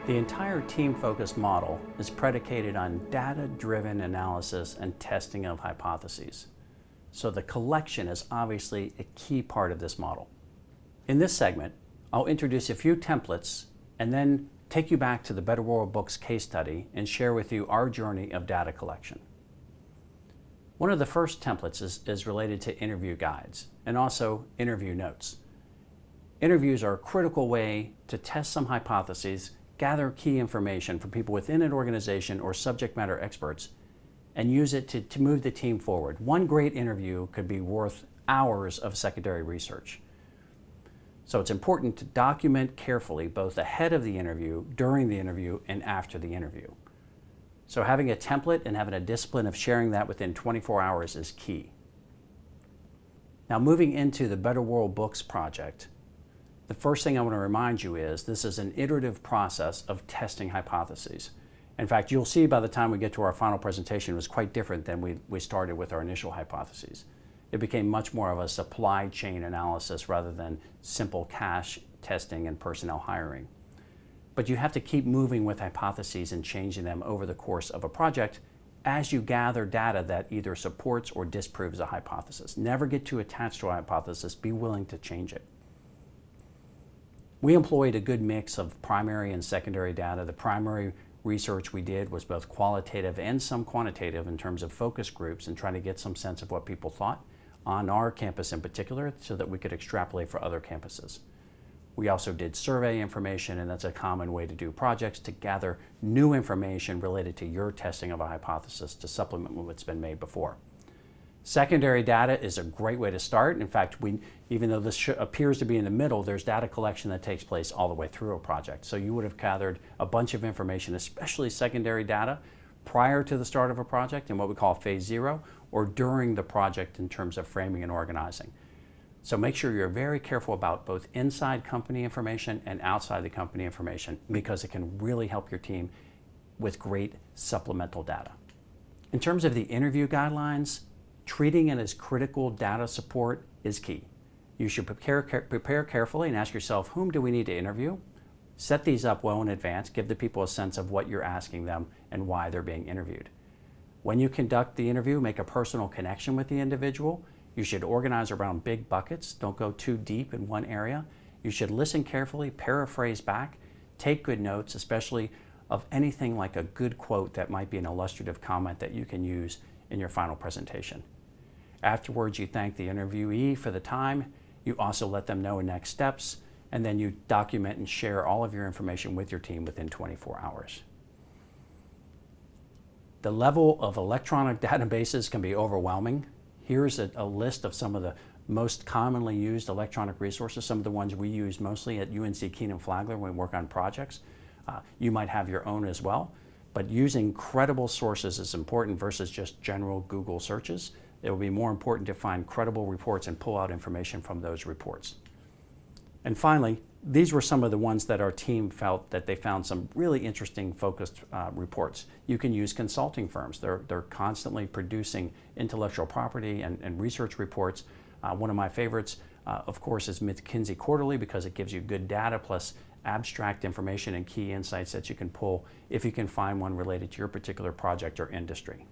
The entire team-focused model is predicated on data-driven analysis and testing of hypotheses. So the collection is obviously a key part of this model. In this segment, I'll introduce a few templates and then take you back to the Better World Books case study and share with you our journey of data collection. One of the first templates is related to interview guides and also interview notes. Interviews are a critical way to test some hypotheses, gather key information from people within an organization or subject matter experts, and use it to move the team forward. One great interview could be worth hours of secondary research. So it's important to document carefully both ahead of the interview, during the interview, and after the interview. So having a template and having a discipline of sharing that within 24 hours is key. Now moving into the Better World Books project, the first thing I want to remind you is this is an iterative process of testing hypotheses. In fact, you'll see by the time we get to our final presentation, it was quite different than we started with our initial hypotheses. It became much more of a supply chain analysis rather than simple cash testing and personnel hiring. But you have to keep moving with hypotheses and changing them over the course of a project as you gather data that either supports or disproves a hypothesis. Never get too attached to a hypothesis, be willing to change it. We employed a good mix of primary and secondary data. The primary research we did was both qualitative and some quantitative in terms of focus groups and trying to get some sense of what people thought on our campus in particular so that we could extrapolate for other campuses. We also did survey information, and that's a common way to do projects, to gather new information related to your testing of a hypothesis to supplement what's been made before. Secondary data is a great way to start. In fact, even though this appears to be in the middle, there's data collection that takes place all the way through a project. So you would have gathered a bunch of information, especially secondary data, prior to the start of a project in what we call phase 0, or during the project in terms of framing and organizing. So make sure you're very careful about both inside company information and outside the company information, because it can really help your team with great supplemental data. In terms of the interview guidelines, treating it as critical data support is key. You should prepare carefully and ask yourself, whom do we need to interview? Set these up well in advance, give the people a sense of what you're asking them and why they're being interviewed. When you conduct the interview, make a personal connection with the individual. You should organize around big buckets. Don't go too deep in one area. You should listen carefully, paraphrase back, take good notes, especially of anything like a good quote that might be an illustrative comment that you can use in your final presentation. Afterwards, you thank the interviewee for the time. You also let them know next steps, and then you document and share all of your information with your team within 24 hours. The level of electronic databases can be overwhelming. Here's a list of some of the most commonly used electronic resources, some of the ones we use mostly at UNC Kenan-Flagler when we work on projects. You might have your own as well, but using credible sources is important versus just general Google searches. It will be more important to find credible reports and pull out information from those reports. And finally, these were some of the ones that our team felt that they found some really interesting focused reports. You can use consulting firms. They're constantly producing intellectual property and research reports. One of my favorites, of course, is McKinsey Quarterly, because it gives you good data plus abstract information and key insights that you can pull if you can find one related to your particular project or industry.